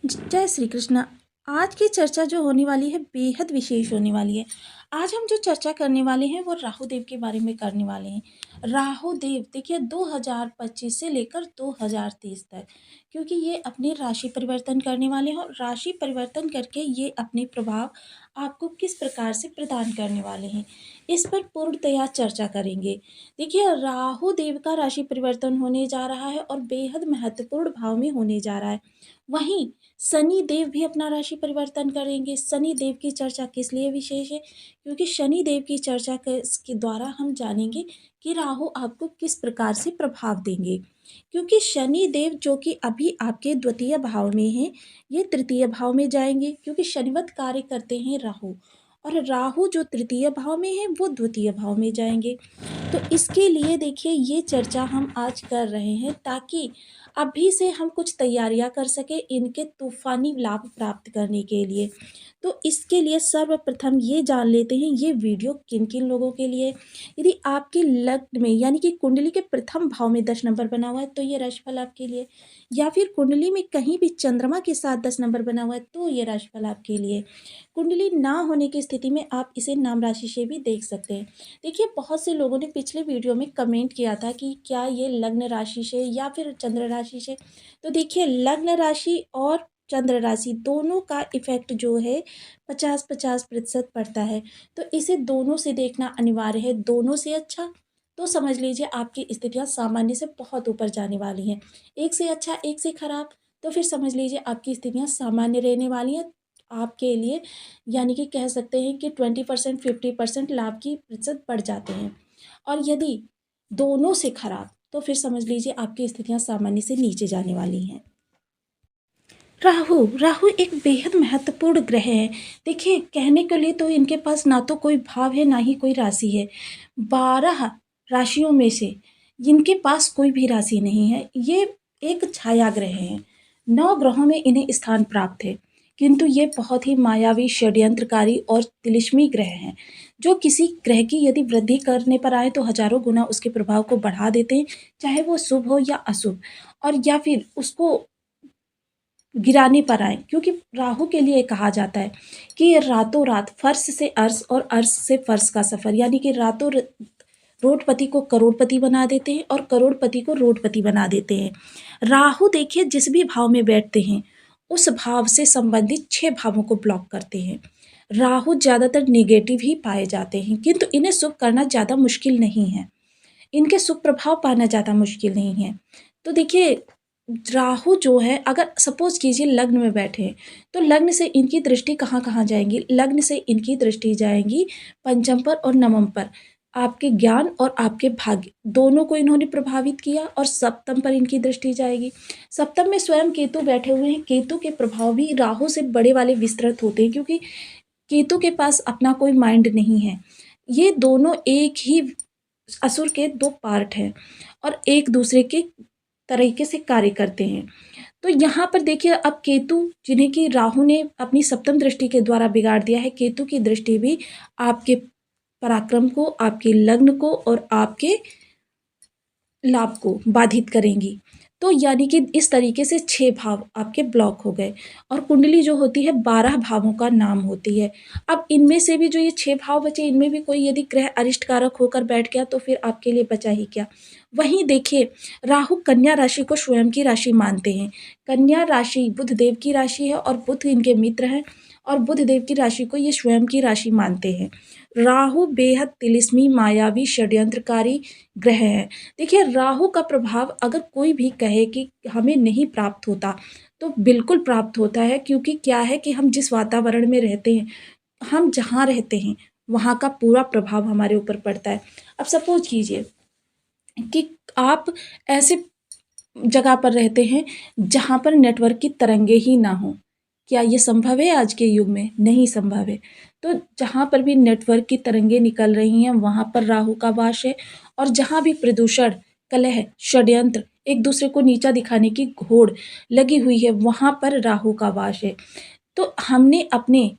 जय श्री कृष्ण। आज की चर्चा जो होने वाली है बेहद विशेष होने वाली है। आज हम जो चर्चा करने वाले हैं वो राहु देव के बारे में करने वाले हैं। राहु देव देखिए 2025 से लेकर 2030 तक, क्योंकि ये अपने राशि परिवर्तन करने वाले हैं और राशि परिवर्तन करके ये अपने प्रभाव आपको किस प्रकार से प्रदान करने वाले हैं, इस पर पूर्णतया चर्चा करेंगे। देखिए राहु देव का राशि परिवर्तन होने जा रहा है और बेहद महत्वपूर्ण भाव में होने जा रहा है। वहीं शनि देव भी अपना राशि परिवर्तन करेंगे। शनि देव की चर्चा किस लिए विशेष है, क्योंकि शनि देव की चर्चा के द्वारा हम जानेंगे कि राहु आपको किस प्रकार से प्रभाव देंगे। क्योंकि शनि देव जो कि अभी आपके द्वितीय भाव में हैं, ये तृतीय भाव में जाएंगे, क्योंकि शनिवत कार्य करते हैं राहु, और राहु जो तृतीय भाव में है वो द्वितीय भाव में जाएंगे। तो इसके लिए देखिए ये चर्चा हम आज कर रहे हैं ताकि अभी से हम कुछ तैयारियां कर सकें इनके तूफानी लाभ प्राप्त करने के लिए। तो इसके लिए सर्वप्रथम ये जान लेते हैं ये वीडियो किन किन लोगों के लिए। यदि आपके लग्न में यानी कि कुंडली के प्रथम भाव में 10 नंबर बना हुआ है तो ये राशिफल आपके लिए, या फिर कुंडली में कहीं भी चंद्रमा के साथ 10 नंबर बना हुआ है तो ये राशिफल आपके लिए। कुंडली ना होने की स्थिति में आप इसे नाम राशि से भी देख सकते हैं। देखिए बहुत से लोगों ने पिछले वीडियो में कमेंट किया था कि क्या ये लग्न राशि से या फिर चंद्र राशि से। तो देखिए लग्न राशि और चंद्र राशि दोनों का इफेक्ट जो है 50-50% पड़ता है। तो इसे दोनों से देखना अनिवार्य है। दोनों से अच्छा तो समझ लीजिए आपकी स्थितियां सामान्य से बहुत ऊपर जाने वाली हैं। एक से अच्छा एक से खराब तो फिर समझ लीजिए आपकी स्थितियां सामान्य रहने वाली हैं आपके लिए। यानी कि कह सकते हैं कि 20% 50% लाभ की प्रतिशत बढ़ जाते हैं। और यदि दोनों से खराब तो फिर समझ लीजिए आपकी स्थितियां सामान्य से नीचे जाने वाली हैं। राहु राहु एक बेहद महत्वपूर्ण ग्रह है। देखिए कहने के लिए तो इनके पास ना तो कोई भाव है ना ही कोई राशि है। 12 राशियों में से इनके पास कोई भी राशि नहीं है। ये एक छाया ग्रह है। 9 ग्रहों में इन्हें स्थान प्राप्त है, किंतु ये बहुत ही मायावी षड्यंत्रकारी और तिलिस्मी ग्रह हैं, जो किसी ग्रह की यदि वृद्धि करने पर आए तो हजारों गुना उसके प्रभाव को बढ़ा देते हैं, चाहे वो शुभ हो या अशुभ, और या फिर उसको गिराने पर आए। क्योंकि राहु के लिए कहा जाता है कि ये रातों रात फर्श से अर्श और अर्श से फर्श का सफर, यानी कि रातों रोडपति को करोड़पति बना देते हैं और करोड़पति को रोडपति बना देते हैं। राहु देखिए जिस भी भाव में बैठते हैं उस भाव से संबंधित 6 भावों को ब्लॉक करते हैं। राहु ज्यादातर निगेटिव ही पाए जाते हैं, किंतु इन्हें शुभ करना ज्यादा मुश्किल नहीं है। इनके शुभ प्रभाव पाना ज़्यादा मुश्किल नहीं है। तो देखिए राहु जो है अगर सपोज कीजिए लग्न में बैठे हैं तो लग्न से इनकी दृष्टि कहाँ कहाँ जाएंगी। लग्न से इनकी दृष्टि जाएंगी पंचम पर और नवम पर। आपके ज्ञान और आपके भाग्य दोनों को इन्होंने प्रभावित किया, और सप्तम पर इनकी दृष्टि जाएगी। सप्तम में स्वयं केतु बैठे हुए हैं। केतु के प्रभाव भी राहु से बड़े वाले विस्तृत होते हैं, क्योंकि केतु के पास अपना कोई माइंड नहीं है। ये दोनों एक ही असुर के 2 पार्ट हैं और एक दूसरे के तरीके से कार्य करते हैं। तो यहाँ पर देखिए अब केतु जिन्हें कि राहु ने अपनी सप्तम दृष्टि के द्वारा बिगाड़ दिया है, केतु की दृष्टि भी आपके पराक्रम को, आपके लग्न को और आपके लाभ को बाधित करेंगी। तो यानी कि इस तरीके से 6 भाव आपके ब्लॉक हो गए, और कुंडली जो होती है 12 भावों का नाम होती है। अब इनमें से भी जो ये 6 भाव बचे, इनमें भी कोई यदि ग्रह अरिष्ट कारक होकर बैठ गया तो फिर आपके लिए बचा ही क्या। वहीं देखिए राहु कन्या राशि को स्वयं की राशि मानते हैं। कन्या राशि बुध देव की राशि है और बुध इनके मित्र हैं, और बुध देव की राशि को ये स्वयं की राशि मानते हैं। राहु बेहद तिलिस्मी मायावी षड्यंत्रकारी ग्रह है। देखिए राहु का प्रभाव अगर कोई भी कहे कि हमें नहीं प्राप्त होता तो बिल्कुल प्राप्त होता है। क्योंकि क्या है कि हम जिस वातावरण में रहते हैं, हम जहाँ रहते हैं वहाँ का पूरा प्रभाव हमारे ऊपर पड़ता है। अब सपोज कीजिए कि आप ऐसे जगह पर रहते हैं जहाँ पर नेटवर्क की तरंगे ही ना हो। क्या ये संभव है आज के युग में? नहीं संभव है। तो जहाँ पर भी नेटवर्क की तरंगे निकल रही हैं वहाँ पर राहु का वास है, और जहाँ भी प्रदूषण, कलह, षड्यंत्र, एक दूसरे को नीचा दिखाने की होड़ लगी हुई है वहाँ पर राहु का वास है। तो हमने अपने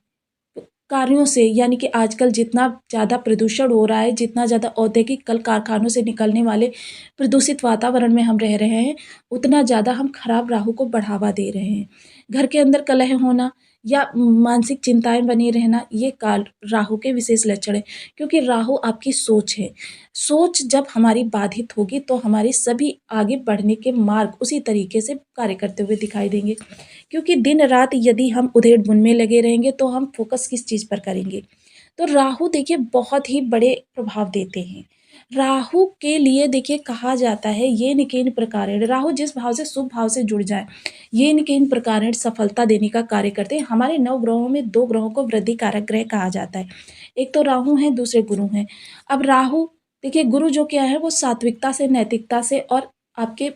कार्यों से, यानी कि आजकल जितना ज़्यादा प्रदूषण हो रहा है, जितना ज़्यादा औद्योगिक कल कारखानों से निकलने वाले प्रदूषित वातावरण में हम रह रहे हैं, उतना ज़्यादा हम खराब राहु को बढ़ावा दे रहे हैं। घर के अंदर कलह होना या मानसिक चिंताएं बनी रहना, ये काल राहु के विशेष लक्षण है, क्योंकि राहु आपकी सोच है। सोच जब हमारी बाधित होगी तो हमारे सभी आगे बढ़ने के मार्ग उसी तरीके से कार्य करते हुए दिखाई देंगे, क्योंकि दिन रात यदि हम उधेड़-बुन में लगे रहेंगे तो हम फोकस किस चीज़ पर करेंगे। तो राहु देखिए बहुत ही बड़े प्रभाव देते हैं। राहु के लिए देखिए कहा जाता है येन केन प्रकारेण, राहु जिस भाव से शुभ भाव से जुड़ जाए, येन केन प्रकारेण सफलता देने का कार्य करते हैं। हमारे 9 ग्रहों में 2 ग्रहों को वृद्धि कारक ग्रह कहा जाता है। एक तो राहु हैं, दूसरे गुरु हैं। अब राहु देखिए गुरु जो क्या है वो सात्विकता से, नैतिकता से और आपके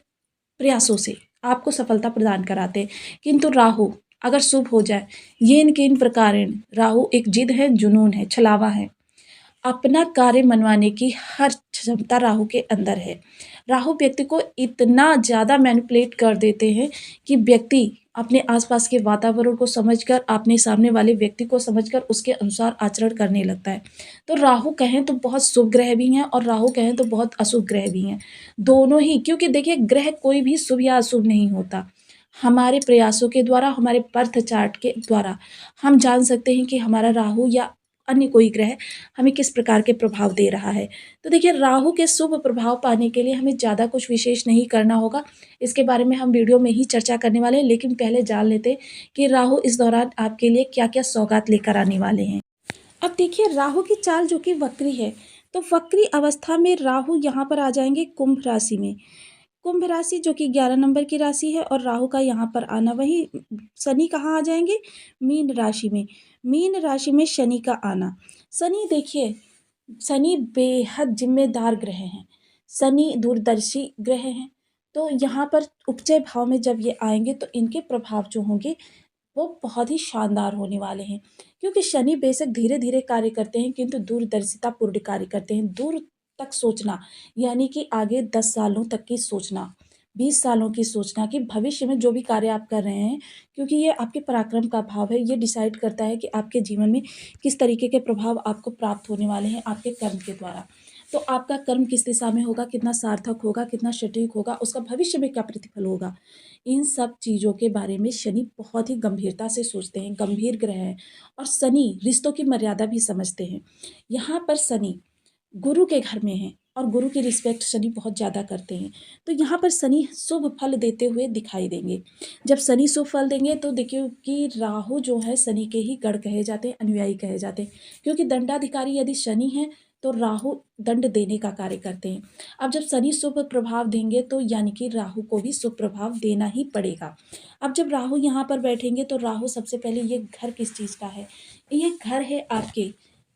प्रयासों से आपको सफलता प्रदान कराते हैं। किंतु राहु अगर शुभ हो जाए, येन केन प्रकारेण, राहु एक जिद है, जुनून है, छलावा है। अपना कार्य मनवाने की हर क्षमता राहु के अंदर है। राहु व्यक्ति को इतना ज़्यादा मैनिपुलेट कर देते हैं कि व्यक्ति अपने आसपास के वातावरण को समझकर, अपने सामने वाले व्यक्ति को समझकर उसके अनुसार आचरण करने लगता है। तो राहु कहें तो बहुत शुभ ग्रह भी हैं और राहु कहें तो बहुत अशुभ ग्रह भी हैं। दोनों ही, क्योंकि देखिए ग्रह कोई भी शुभ या अशुभ नहीं होता। हमारे प्रयासों के द्वारा, हमारे बर्थ चार्ट के द्वारा हम जान सकते हैं कि हमारा राहु या अन्य कोई ग्रह हमें किस प्रकार के प्रभाव दे रहा है। तो देखिए राहु के शुभ प्रभाव पाने के लिए हमें ज़्यादा कुछ विशेष नहीं करना होगा। इसके बारे में हम वीडियो में ही चर्चा करने वाले हैं, लेकिन पहले जान लेते हैं कि राहु इस दौरान आपके लिए क्या-क्या सौगात लेकर आने वाले हैं। अब देखिए राहु की चाल जो कि वक्री है, तो वक्री अवस्था में राहु यहाँ पर आ जाएँगे कुंभ राशि में। कुंभ राशि जो कि 11 नंबर की राशि है और राहु का यहाँ पर आना, वहीं शनि कहाँ आ जाएंगे, मीन राशि में। मीन राशि में शनि का आना, शनि देखिए, शनि बेहद जिम्मेदार ग्रह हैं, शनि दूरदर्शी ग्रह हैं। तो यहाँ पर उपचय भाव में जब ये आएंगे तो इनके प्रभाव जो होंगे वो बहुत ही शानदार होने वाले हैं, क्योंकि शनि बेशक धीरे धीरे कार्य करते हैं किंतु दूरदर्शिता पूर्ण कार्य करते हैं। दूर तक सोचना, यानी कि आगे 10 सालों तक की सोचना, 20 सालों की सोचना कि भविष्य में जो भी कार्य आप कर रहे हैं, क्योंकि ये आपके पराक्रम का भाव है, ये डिसाइड करता है कि आपके जीवन में किस तरीके के प्रभाव आपको प्राप्त होने वाले हैं आपके कर्म के द्वारा। तो आपका कर्म किस दिशा में होगा, कितना सार्थक होगा, कितना सटीक होगा, उसका भविष्य में क्या प्रतिफल होगा, इन सब चीज़ों के बारे में शनि बहुत ही गंभीरता से सोचते हैं, गंभीर ग्रह है। और शनि रिश्तों की मर्यादा भी समझते हैं। यहाँ पर शनि गुरु के घर में हैं और गुरु की रिस्पेक्ट शनि बहुत ज़्यादा करते हैं। तो यहाँ पर शनि शुभ फल देते हुए दिखाई देंगे। जब शनि शुभ फल देंगे तो देखिए कि राहु जो है शनि के ही गढ़ कहे जाते हैं, अनुयायी कहे जाते हैं, क्योंकि दंडाधिकारी यदि शनि है तो राहु दंड देने का कार्य करते हैं। अब जब शनि शुभ प्रभाव देंगे तो यानी कि राहु को भी शुभ प्रभाव देना ही पड़ेगा। अब जब राहु यहाँ पर बैठेंगे तो राहु सबसे पहले, ये घर किस चीज़ का है, ये घर है आपके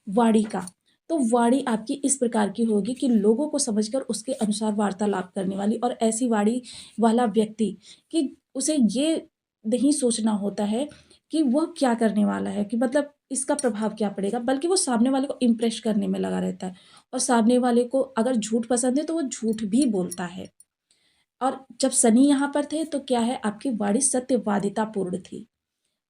वाणी का। तो वाणी आपकी इस प्रकार की होगी कि लोगों को समझकर उसके अनुसार वार्तालाप करने वाली, और ऐसी वाणी वाला व्यक्ति कि उसे ये नहीं सोचना होता है कि वह क्या करने वाला है, कि मतलब इसका प्रभाव क्या पड़ेगा, बल्कि वो सामने वाले को इम्प्रेस करने में लगा रहता है। और सामने वाले को अगर झूठ पसंद है तो वो झूठ भी बोलता है। और जब शनि यहाँ पर थे तो क्या है, आपकी वाणी सत्यवादिता पूर्ण थी।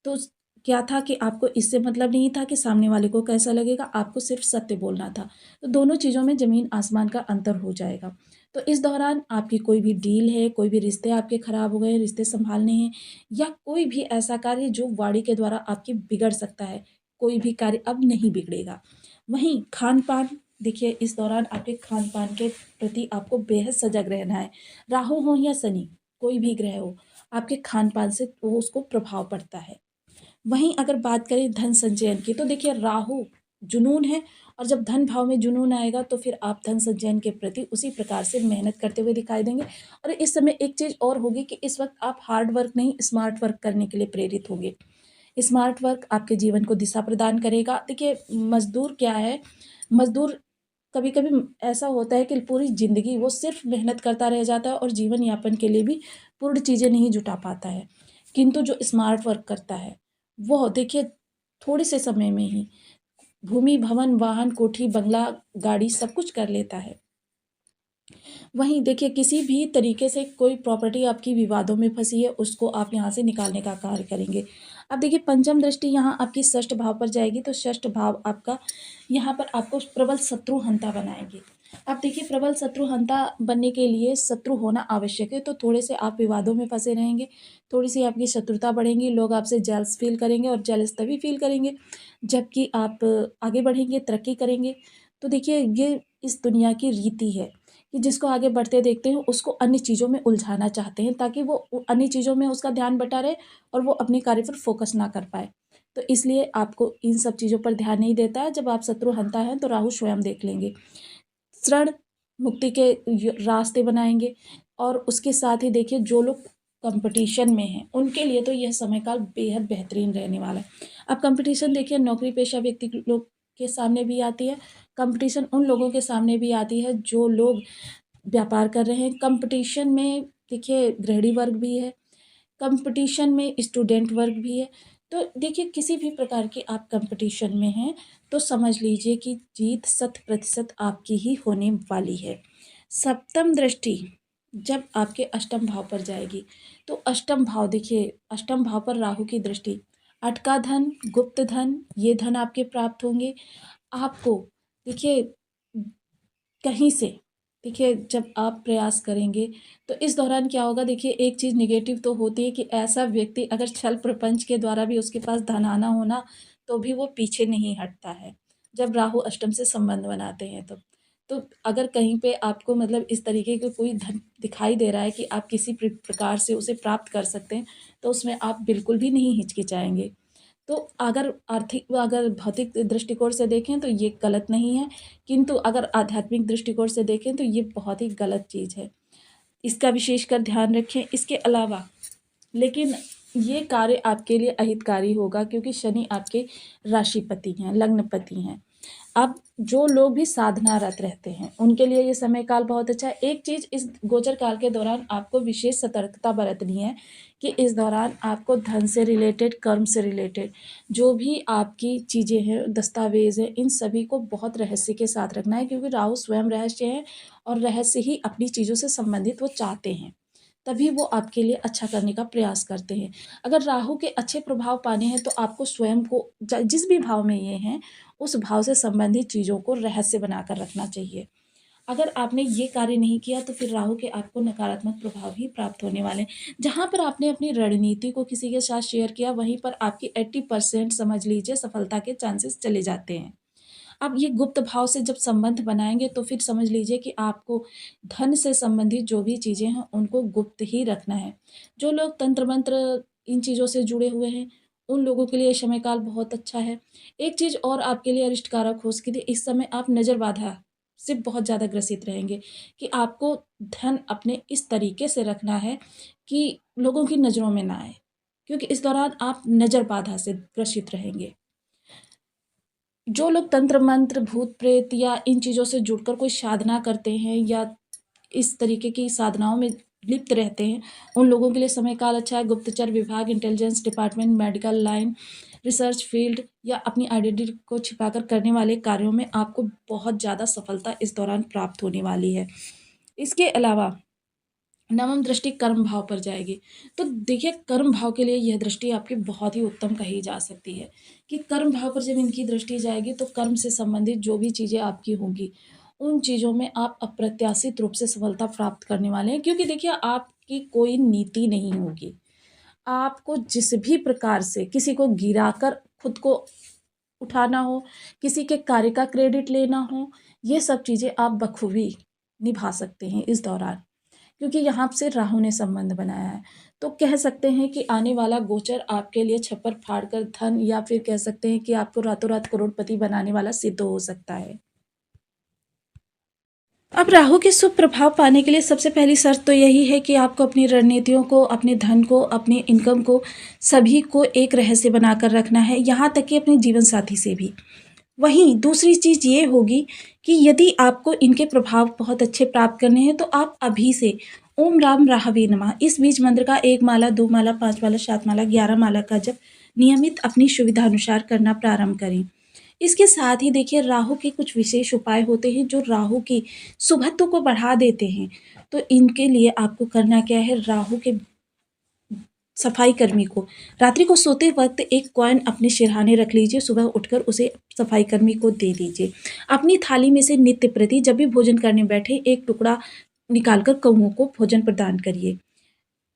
तो क्या था कि आपको इससे मतलब नहीं था कि सामने वाले को कैसा लगेगा, आपको सिर्फ सत्य बोलना था। तो दोनों चीज़ों में ज़मीन आसमान का अंतर हो जाएगा। तो इस दौरान आपकी कोई भी डील है, कोई भी रिश्ते आपके खराब हो गए हैं, रिश्ते संभालने हैं, या कोई भी ऐसा कार्य जो वाणी के द्वारा आपकी बिगड़ सकता है, कोई भी कार्य अब नहीं बिगड़ेगा। वहीं खान-पान, देखिए इस दौरान आपके खान-पान के प्रति आपको बेहद सजग रहना है। राहु हो या शनि, कोई भी ग्रह हो, आपके खान-पान से वो उसको प्रभाव पड़ता है। वहीं अगर बात करें धन संचयन की, तो देखिए राहु जुनून है, और जब धन भाव में जुनून आएगा तो फिर आप धन संचयन के प्रति उसी प्रकार से मेहनत करते हुए दिखाई देंगे। और इस समय एक चीज़ और होगी कि इस वक्त आप हार्ड वर्क नहीं, स्मार्ट वर्क करने के लिए प्रेरित होंगे। स्मार्ट वर्क आपके जीवन को दिशा प्रदान करेगा। देखिए मजदूर क्या है, मजदूर कभी कभी ऐसा होता है कि पूरी ज़िंदगी वो सिर्फ मेहनत करता रह जाता है और जीवन यापन के लिए भी पूर्ण चीज़ें नहीं जुटा पाता है। किंतु जो स्मार्ट वर्क करता है वो देखिए थोड़े से समय में ही भूमि, भवन, वाहन, कोठी, बंगला, गाड़ी सब कुछ कर लेता है। वहीं देखिए किसी भी तरीके से कोई प्रॉपर्टी आपकी विवादों में फंसी है, उसको आप यहाँ से निकालने का कार्य करेंगे। अब देखिए पंचम दृष्टि यहाँ आपकी षष्ठ भाव पर जाएगी, तो षष्ठ भाव आपका यहाँ पर आपको प्रबल शत्रुहंता बनाएगी। अब देखिए, प्रबल शत्रुहंता बनने के लिए शत्रु होना आवश्यक है, तो थोड़े से आप विवादों में फँसे रहेंगे, थोड़ी-सी आपकी शत्रुता बढ़ेंगी, लोग आपसे जेलस फ़ील करेंगे और जेलस तभी फ़ील करेंगे जबकि आप आगे बढ़ेंगे, तरक्की करेंगे। तो देखिए, ये इस दुनिया की रीति है कि जिसको आगे बढ़ते देखते हैं, उसको अन्य चीज़ों में उलझाना चाहते हैं ताकि वो अन्य चीज़ों में उसका ध्यान बँटा रहे और वो अपने कार्य पर फ़ोकस ना कर पाए। तो इसलिए आपको इन सब चीज़ों पर ध्यान नहीं देता है, जब आप शत्रुहंता हैं, तो राहु स्वयं देख लेंगे। ऋण मुक्ति के रास्ते बनाएंगे और उसके साथ ही देखिए, जो लोग कंपटीशन में हैं उनके लिए तो यह समय काल बेहद बेहतरीन रहने वाला है। अब कंपटीशन देखिए, नौकरी पेशा व्यक्ति लोग के सामने भी आती है, कंपटीशन उन लोगों के सामने भी आती है जो लोग व्यापार कर रहे हैं। कंपटीशन में देखिए, गृहिणी वर्ग भी है, कंपटीशन में स्टूडेंट वर्ग भी है। तो देखिए, किसी भी प्रकार के आप कंपटीशन में हैं तो समझ लीजिए कि जीत 100% आपकी ही होने वाली है। सप्तम दृष्टि जब आपके अष्टम भाव पर जाएगी, तो अष्टम भाव देखिए, अष्टम भाव पर राहु की दृष्टि, अटका धन, गुप्त धन, ये धन आपके प्राप्त होंगे। आपको देखिए, कहीं से देखिए, जब आप प्रयास करेंगे तो इस दौरान क्या होगा, देखिए एक चीज़ नेगेटिव तो होती है कि ऐसा व्यक्ति अगर छल प्रपंच के द्वारा भी उसके पास धन आना हो ना, तो भी वो पीछे नहीं हटता है, जब राहु अष्टम से संबंध बनाते हैं तो। तो अगर कहीं पे आपको मतलब इस तरीके का कोई धन दिखाई दे रहा है कि आप किसी प्रकार से उसे प्राप्त कर सकते हैं, तो उसमें आप बिल्कुल भी नहीं हिचकिचाएँगे। तो अगर भौतिक दृष्टिकोण से देखें तो ये गलत नहीं है, किंतु अगर आध्यात्मिक दृष्टिकोण से देखें तो ये बहुत ही गलत चीज़ है। इसका विशेषकर ध्यान रखें। इसके अलावा लेकिन ये कार्य आपके लिए अहितकारी होगा क्योंकि शनि आपके राशिपति हैं, लग्नपति हैं। अब जो लोग भी साधनारत रहते हैं, उनके लिए ये समय काल बहुत अच्छा है। एक चीज़ इस गोचर काल के दौरान आपको विशेष सतर्कता बरतनी है कि इस दौरान आपको धन से रिलेटेड, कर्म से रिलेटेड जो भी आपकी चीज़ें हैं, दस्तावेज़ हैं, इन सभी को बहुत रहस्य के साथ रखना है क्योंकि राहु स्वयं रहस्य है और रहस्य ही अपनी चीज़ों से संबंधित वो चाहते हैं। तभी वो आपके लिए अच्छा करने का प्रयास करते हैं। अगर राहु के अच्छे प्रभाव पाने हैं तो आपको स्वयं को जिस भी भाव में ये हैं, उस भाव से संबंधित चीज़ों को रहस्य बनाकर रखना चाहिए। अगर आपने ये कार्य नहीं किया तो फिर राहु के आपको नकारात्मक प्रभाव ही प्राप्त होने वाले हैं। जहाँ पर आपने अपनी रणनीति को किसी के साथ शेयर किया, वहीं पर आपकी 80% समझ लीजिए सफलता के चांसेस चले जाते हैं। अब ये गुप्त भाव से जब संबंध बनाएँगे तो फिर समझ लीजिए कि आपको धन से संबंधित जो भी चीज़ें हैं उनको गुप्त ही रखना है। जो लोग तंत्र मंत्र इन चीज़ों से जुड़े हुए हैं, उन लोगों के लिए समय काल बहुत अच्छा है। एक चीज़ और आपके लिए अरिष्ट कारक हो सकती है, इस समय आप नज़र बाधा से बहुत ज़्यादा ग्रसित रहेंगे कि आपको धन अपने इस तरीके से रखना है कि लोगों की नज़रों में ना आए, क्योंकि इस दौरान आप नज़र बाधा से ग्रसित रहेंगे। जो लोग तंत्र मंत्र, भूत प्रेत या इन चीज़ों से जुड़कर कोई साधना करते हैं या इस तरीके की साधनाओं में लिप्त रहते हैं, उन लोगों के लिए समय काल अच्छा है। गुप्तचर विभाग, intelligence department, medical line, research field या अपनी आइडेंटिटी को छिपाकर करने वाले कार्यों में आपको बहुत ज़्यादा सफलता इस दौरान प्राप्त होने वाली है। इसके अलावा नवम दृष्टि कर्म भाव पर जाएगी, तो देखिए, कर्म भाव के लिए यह दृष्टि आपकी बहुत ही उत्तम कही जा सकती है कि कर्म भाव पर जब इनकी दृष्टि जाएगी तो कर्म से संबंधित जो भी चीज़ें आपकी होंगी, उन चीज़ों में आप अप्रत्याशित रूप से सफलता प्राप्त करने वाले हैं क्योंकि देखिए, आपकी कोई नीति नहीं होगी। आपको जिस भी प्रकार से किसी को गिराकर खुद को उठाना हो, किसी के कार्य का क्रेडिट लेना हो, ये सब चीज़ें आप बखूबी निभा सकते हैं इस दौरान। क्योंकि यहाँ से राहु ने संबंध बनाया है, तो कह सकते हैं कि आने वाला गोचर आपके लिए छप्पर फाड़कर धन या फिर कह सकते हैं कि आपको रातों रात करोड़पति बनाने वाला सिद्ध हो सकता है। अब राहु के शुभ प्रभाव पाने के लिए सबसे पहली शर्त तो यही है कि आपको अपनी रणनीतियों को, अपने धन को, अपने इनकम को, सभी को एक रहस्य बनाकर रखना है, यहाँ तक कि अपने जीवन साथी से भी। वहीं दूसरी चीज़ ये होगी कि यदि आपको इनके प्रभाव बहुत अच्छे प्राप्त करने हैं तो आप अभी से ओम राम राहवे नमः इस बीज मंत्र का 1 माला, 2 माला, 5 माला, 7 माला, 11 माला का जप नियमित अपनी सुविधा अनुसार करना प्रारंभ करें। इसके साथ ही देखिए, राहु के कुछ विशेष उपाय होते हैं जो राहु की शुभत्व को बढ़ा देते हैं। तो इनके लिए आपको करना क्या है, राहु के सफाई कर्मी को रात्रि को सोते वक्त एक कॉइन अपने सिरहाने रख लीजिए, सुबह उठकर उसे सफाई कर्मी को दे दीजिए। अपनी थाली में से नित्य प्रति जब भी भोजन करने बैठे एक टुकड़ा निकालकर कौओं को भोजन प्रदान करिए।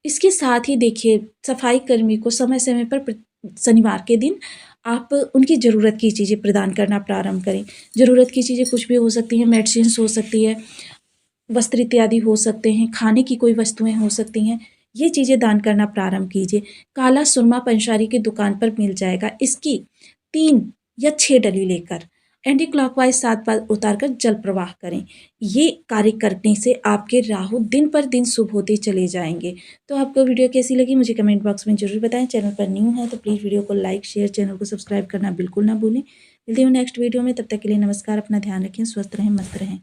इसके साथ ही देखिए, सफाई कर्मी को समय समय पर शनिवार के दिन आप उनकी ज़रूरत की चीज़ें प्रदान करना प्रारंभ करें। ज़रूरत की चीज़ें कुछ भी हो सकती हैं, मेडिसिन्स हो सकती है, वस्त्र इत्यादि हो सकते हैं, खाने की कोई वस्तुएं हो सकती हैं, ये चीज़ें दान करना प्रारंभ कीजिए। काला सुरमा पंसारी की दुकान पर मिल जाएगा, इसकी 3 या 6 डली लेकर एंटी क्लॉकवाइज 7 बार उतारकर जल प्रवाह करें। ये कार्य करने से आपके राहु दिन पर दिन शुभ होते चले जाएंगे। तो आपको वीडियो कैसी लगी मुझे कमेंट बॉक्स में ज़रूर बताएं। चैनल पर न्यू है तो प्लीज़ वीडियो को लाइक शेयर, चैनल को सब्सक्राइब करना बिल्कुल ना भूलें। मिलती हूँ नेक्स्ट वीडियो में, तब तक के लिए नमस्कार। अपना ध्यान रखें, स्वस्थ रहें, मस्त रहें।